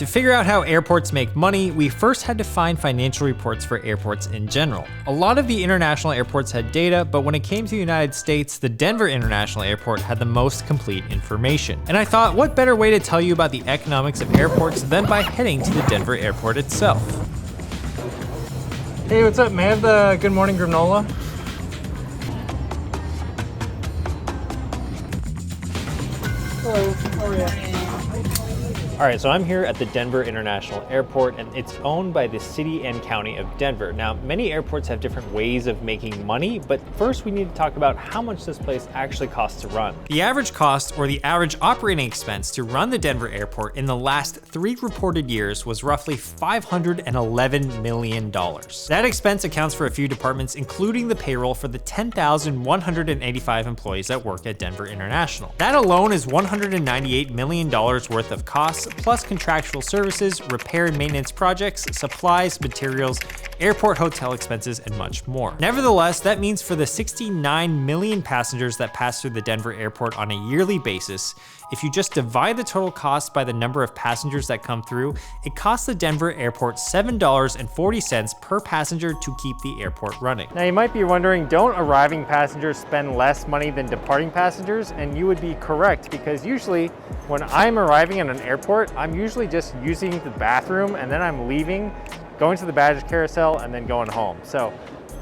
To figure out how airports make money, we first had to find financial reports for airports in general. A lot of the international airports had data, but when it came to the United States, the Denver International Airport had the most complete information. And I thought, what better way to tell you about the economics of airports than by heading to the Denver airport itself. Hey, what's up? May I have the good morning granola? Hello, how are you? All right, so I'm here at the Denver International Airport, and it's owned by the city and county of Denver. Now, many airports have different ways of making money, but first we need to talk about how much this place actually costs to run. The average cost, or the average operating expense to run the Denver airport in the last 3 reported years was roughly $511 million. That expense accounts for a few departments, including the payroll for the 10,185 employees that work at Denver International. That alone is $198 million worth of costs, plus contractual services, repair and maintenance projects, supplies, materials, airport hotel expenses, and much more. Nevertheless, that means for the 69 million passengers that pass through the Denver airport on a yearly basis, if you just divide the total cost by the number of passengers that come through, it costs the Denver airport $7.40 per passenger to keep the airport running. Now you might be wondering, don't arriving passengers spend less money than departing passengers? And you would be correct, because usually when I'm arriving at an airport, I'm usually just using the bathroom and then I'm leaving, going to the baggage carousel, and then going home. So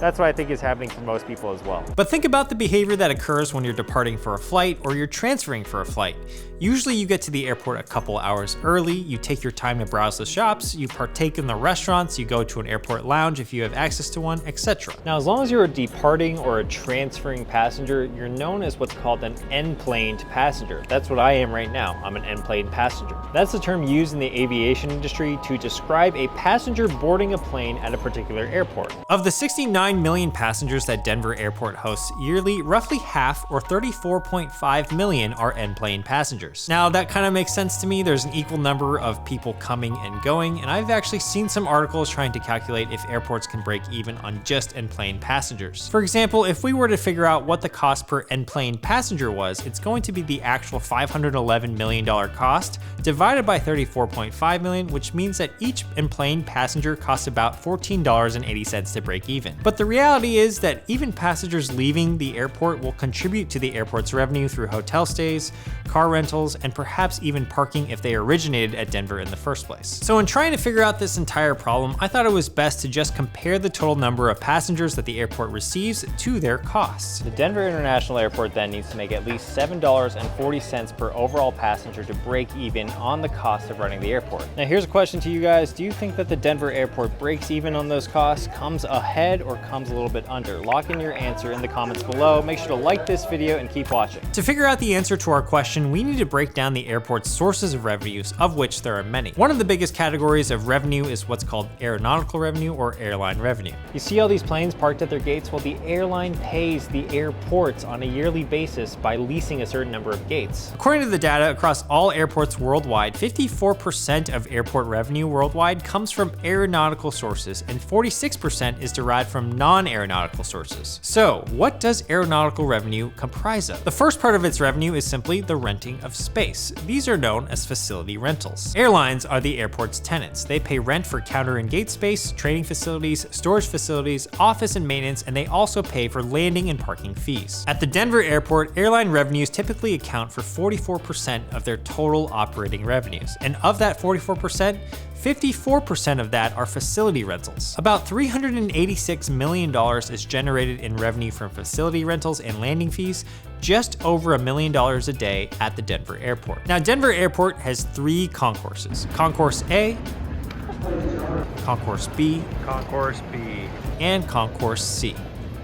that's what I think is happening for most people as well. But think about the behavior that occurs when you're departing for a flight or you're transferring for a flight. Usually you get to the airport a couple hours early, you take your time to browse the shops, you partake in the restaurants, you go to an airport lounge if you have access to one, etc. Now, as long as you're a departing or a transferring passenger, you're known as what's called an enplaned passenger. That's what I am right now. I'm an enplaned passenger. That's the term used in the aviation industry to describe a passenger boarding a plane at a particular airport. Of the 69 million passengers that Denver Airport hosts yearly, roughly half, or 34.5 million, are enplaned passengers. Now, that kind of makes sense to me. There's an equal number of people coming and going, and I've actually seen some articles trying to calculate if airports can break even on just enplaned passengers. For example, if we were to figure out what the cost per enplaned passenger was, it's going to be the actual $511 million cost divided by 34.5 million, which means that each enplaned passenger costs about $14.80 to break even. But the reality is that even passengers leaving the airport will contribute to the airport's revenue through hotel stays, car rentals, and perhaps even parking if they originated at Denver in the first place. So in trying to figure out this entire problem, I thought it was best to just compare the total number of passengers that the airport receives to their costs. The Denver International Airport then needs to make at least $7.40 per overall passenger to break even on the cost of running the airport. Now here's a question to you guys. Do you think that the Denver airport breaks even on those costs, comes ahead, or comes a little bit under? Lock in your answer in the comments below. Make sure to like this video and keep watching. To figure out the answer to our question, we need to break down the airport's sources of revenues, of which there are many. One of the biggest categories of revenue is what's called aeronautical revenue or airline revenue. You see all these planes parked at their gates? Well, the airline pays the airports on a yearly basis by leasing a certain number of gates. According to the data across all airports worldwide, 54% of airport revenue worldwide comes from aeronautical sources and 46% is derived from non-aeronautical sources. So what does aeronautical revenue comprise of? The first part of its revenue is simply the renting of space. These are known as facility rentals. Airlines are the airport's tenants. They pay rent for counter and gate space, training facilities, storage facilities, office and maintenance, and they also pay for landing and parking fees. At the Denver airport, airline revenues typically account for 44% of their total operating revenues. And of that 44%, 54% of that are facility rentals. About $386 million is generated in revenue from facility rentals and landing fees, just over $1 million a day at the Denver airport. Now, Denver airport has 3 concourses: Concourse A, Concourse B, and Concourse C.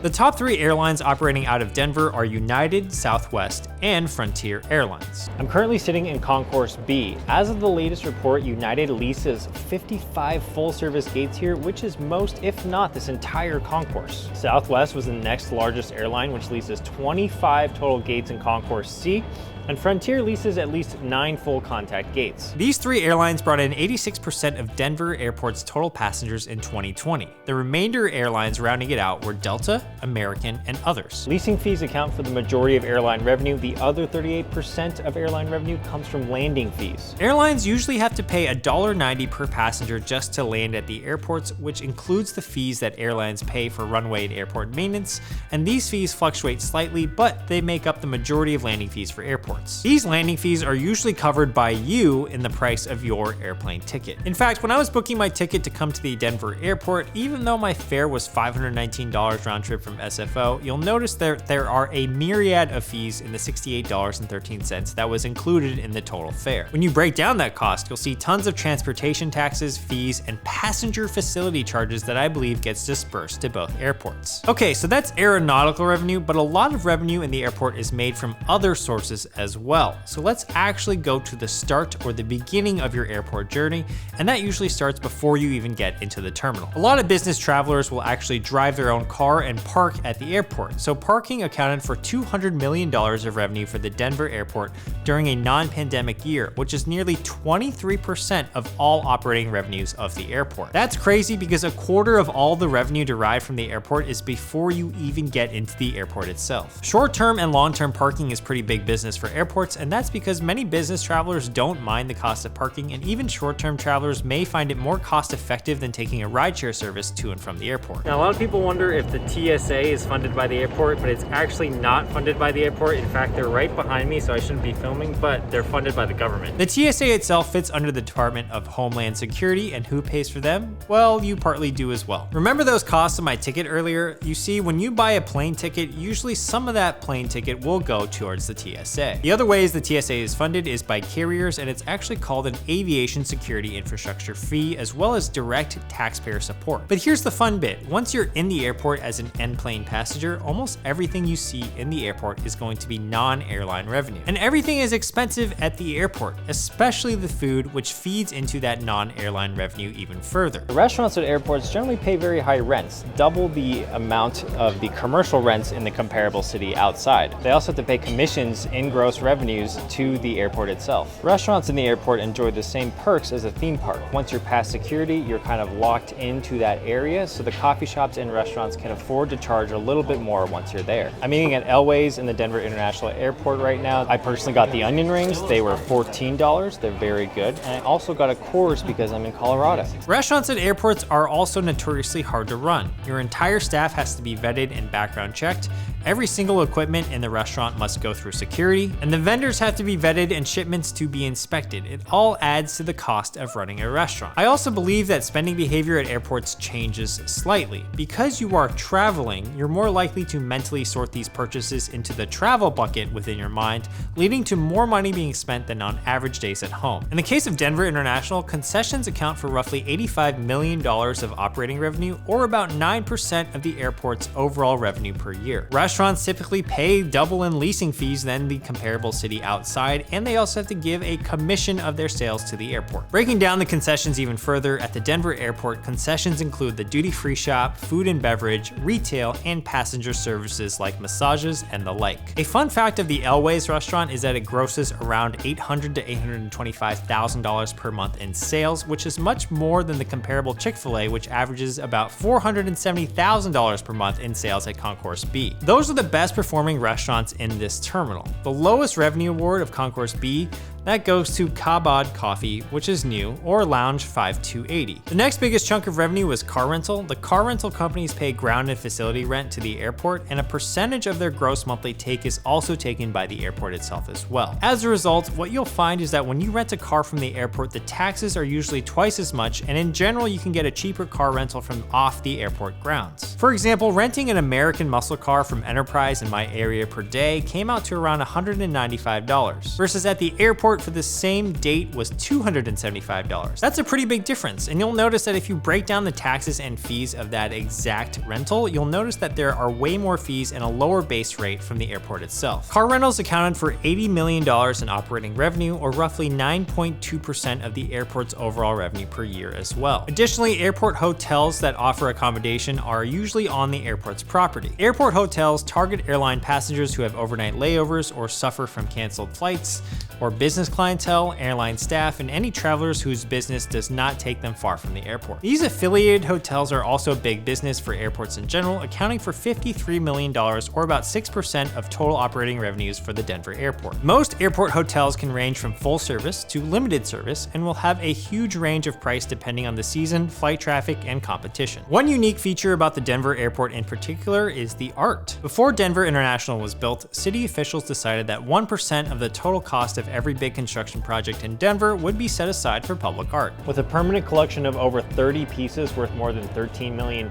The top 3 airlines operating out of Denver are United, Southwest, and Frontier Airlines. I'm currently sitting in Concourse B. As of the latest report, United leases 55 full-service gates here, which is most, if not this entire concourse. Southwest was the next largest airline, which leases 25 total gates in Concourse C. and Frontier leases at least 9 full contact gates. These 3 airlines brought in 86% of Denver Airport's total passengers in 2020. The remainder airlines rounding it out were Delta, American, and others. Leasing fees account for the majority of airline revenue. The other 38% of airline revenue comes from landing fees. Airlines usually have to pay $1.90 per passenger just to land at the airports, which includes the fees that airlines pay for runway and airport maintenance, and these fees fluctuate slightly, but they make up the majority of landing fees for airports. These landing fees are usually covered by you in the price of your airplane ticket. In fact, when I was booking my ticket to come to the Denver airport, even though my fare was $519 round trip from SFO, you'll notice that there are a myriad of fees in the $68.13 that was included in the total fare. When you break down that cost, you'll see tons of transportation taxes, fees, and passenger facility charges that I believe gets dispersed to both airports. Okay, so that's aeronautical revenue, but a lot of revenue in the airport is made from other sources as well. So let's actually go to the start or the beginning of your airport journey, and that usually starts before you even get into the terminal. A lot of business travelers will actually drive their own car and park at the airport. So parking accounted for $200 million of revenue for the Denver airport during a non-pandemic year, which is nearly 23% of all operating revenues of the airport. That's crazy because a quarter of all the revenue derived from the airport is before you even get into the airport itself. Short-term and long-term parking is pretty big business for airports, and that's because many business travelers don't mind the cost of parking, and even short-term travelers may find it more cost-effective than taking a rideshare service to and from the airport. Now, a lot of people wonder if the TSA is funded by the airport, but it's actually not funded by the airport. In fact, they're right behind me, so I shouldn't be filming, but they're funded by the government. The TSA itself fits under the Department of Homeland Security, and who pays for them? Well, you partly do as well. Remember those costs of my ticket earlier? You see, when you buy a plane ticket, usually some of that plane ticket will go towards the TSA. The other ways the TSA is funded is by carriers, and it's actually called an Aviation Security Infrastructure Fee, as well as direct taxpayer support. But here's the fun bit. Once you're in the airport as an plane passenger, almost everything you see in the airport is going to be non-airline revenue. And everything is expensive at the airport, especially the food, which feeds into that non-airline revenue even further. The restaurants at airports generally pay very high rents, double the amount of the commercial rents in the comparable city outside. They also have to pay commissions in gross revenues to the airport itself. Restaurants in the airport enjoy the same perks as a theme park. Once you're past security, you're kind of locked into that area, so the coffee shops and restaurants can afford to charge a little bit more once you're there. I'm eating at Elway's in the Denver International Airport right now. I personally got the onion rings. They were $14. They're very good. And I also got a Coors because I'm in Colorado. Restaurants at airports are also notoriously hard to run. Your entire staff has to be vetted and background checked. Every single equipment in the restaurant must go through security, and the vendors have to be vetted and shipments to be inspected. It all adds to the cost of running a restaurant. I also believe that spending behavior at airports changes slightly. Because you are traveling, you're more likely to mentally sort these purchases into the travel bucket within your mind, leading to more money being spent than on average days at home. In the case of Denver International, concessions account for roughly $85 million of operating revenue, or about 9% of the airport's overall revenue per year. Restaurants typically pay double in leasing fees than the comparable city outside, and they also have to give a commission of their sales to the airport. Breaking down the concessions even further, at the Denver airport, concessions include the duty-free shop, food and beverage, retail, and passenger services like massages and the like. A fun fact of the Elway's restaurant is that it grosses around $800,000 to $825,000 per month in sales, which is much more than the comparable Chick-fil-A, which averages about $470,000 per month in sales at Concourse B. Those are the best performing restaurants in this terminal. The lowest revenue award of Concourse B, that goes to Kabad Coffee, which is new, or Lounge 5280. The next biggest chunk of revenue was car rental. The car rental companies pay ground and facility rent to the airport, and a percentage of their gross monthly take is also taken by the airport itself as well. As a result, what you'll find is that when you rent a car from the airport, the taxes are usually twice as much, and in general, you can get a cheaper car rental from off the airport grounds. For example, renting an American muscle car from Enterprise in my area per day came out to around $195, versus at the airport, airport for the same date was $275. That's a pretty big difference, and you'll notice that if you break down the taxes and fees of that exact rental, you'll notice that there are way more fees and a lower base rate from the airport itself. Car rentals accounted for $80 million in operating revenue, or roughly 9.2% of the airport's overall revenue per year as well. Additionally, airport hotels that offer accommodation are usually on the airport's property. Airport hotels target airline passengers who have overnight layovers or suffer from canceled flights, or business clientele, airline staff, and any travelers whose business does not take them far from the airport. These affiliated hotels are also big business for airports in general, accounting for $53 million, or about 6% of total operating revenues for the Denver airport. Most airport hotels can range from full service to limited service and will have a huge range of price depending on the season, flight traffic, and competition. One unique feature about the Denver airport in particular is the art. Before Denver International was built, city officials decided that 1% of the total cost of every big construction project in Denver would be set aside for public art. With a permanent collection of over 30 pieces worth more than $13 million,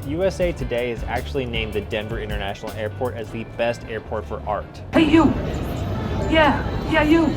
USA Today has actually named the Denver International Airport as the best airport for art. Hey, you! Yeah, you!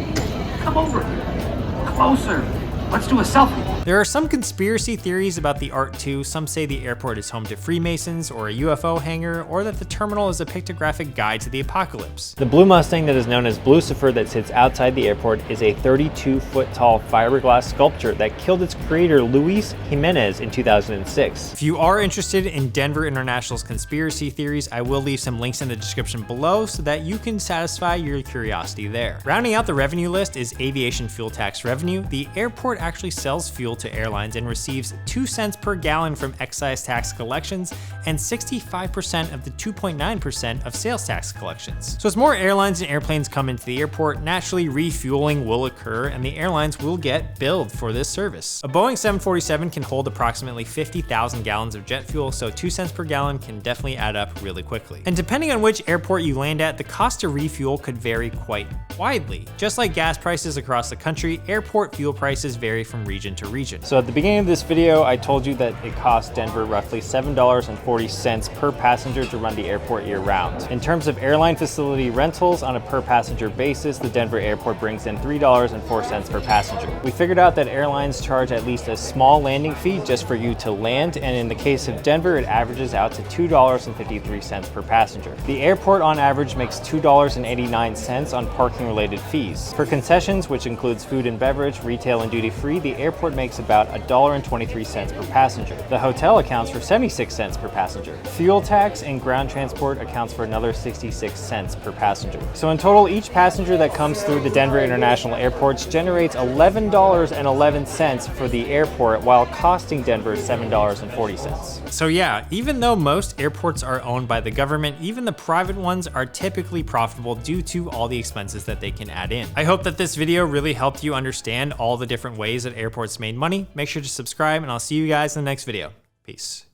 Come over here. Closer. Let's do a selfie. There are some conspiracy theories about the art too. Some say the airport is home to Freemasons or a UFO hangar, or that the terminal is a pictographic guide to the apocalypse. The blue Mustang that is known as Blucifer that sits outside the airport is a 32-foot tall fiberglass sculpture that killed its creator Luis Jimenez in 2006. If you are interested in Denver International's conspiracy theories, I will leave some links in the description below so that you can satisfy your curiosity there. Rounding out the revenue list is aviation fuel tax revenue. The airport actually sells fuel to airlines and receives 2 cents per gallon from excise tax collections and 65% of the 2.9% of sales tax collections. So as more airlines and airplanes come into the airport, naturally refueling will occur and the airlines will get billed for this service. A Boeing 747 can hold approximately 50,000 gallons of jet fuel, so 2 cents per gallon can definitely add up really quickly. And depending on which airport you land at, the cost to refuel could vary quite widely. Just like gas prices across the country, airport fuel prices vary from region to region. So at the beginning of this video, I told you that it costs Denver roughly $7.40 per passenger to run the airport year round. In terms of airline facility rentals on a per passenger basis, the Denver airport brings in $3.04 per passenger. We figured out that airlines charge at least a small landing fee just for you to land, and in the case of Denver, it averages out to $2.53 per passenger. The airport on average makes $2.89 on parking related fees. For concessions, which includes food and beverage, retail and duty free, the airport makes about $1.23 per passenger. The hotel accounts for 76 cents per passenger. Fuel tax and ground transport accounts for another 66 cents per passenger. So in total, each passenger that comes through the Denver International Airports generates $11.11 for the airport, while costing Denver $7.40. So yeah, even though most airports are owned by the government, even the private ones are typically profitable due to all the expenses that they can add in. I hope that this video really helped you understand all the different ways that airports made money. Make sure to subscribe, and I'll see you guys in the next video. Peace.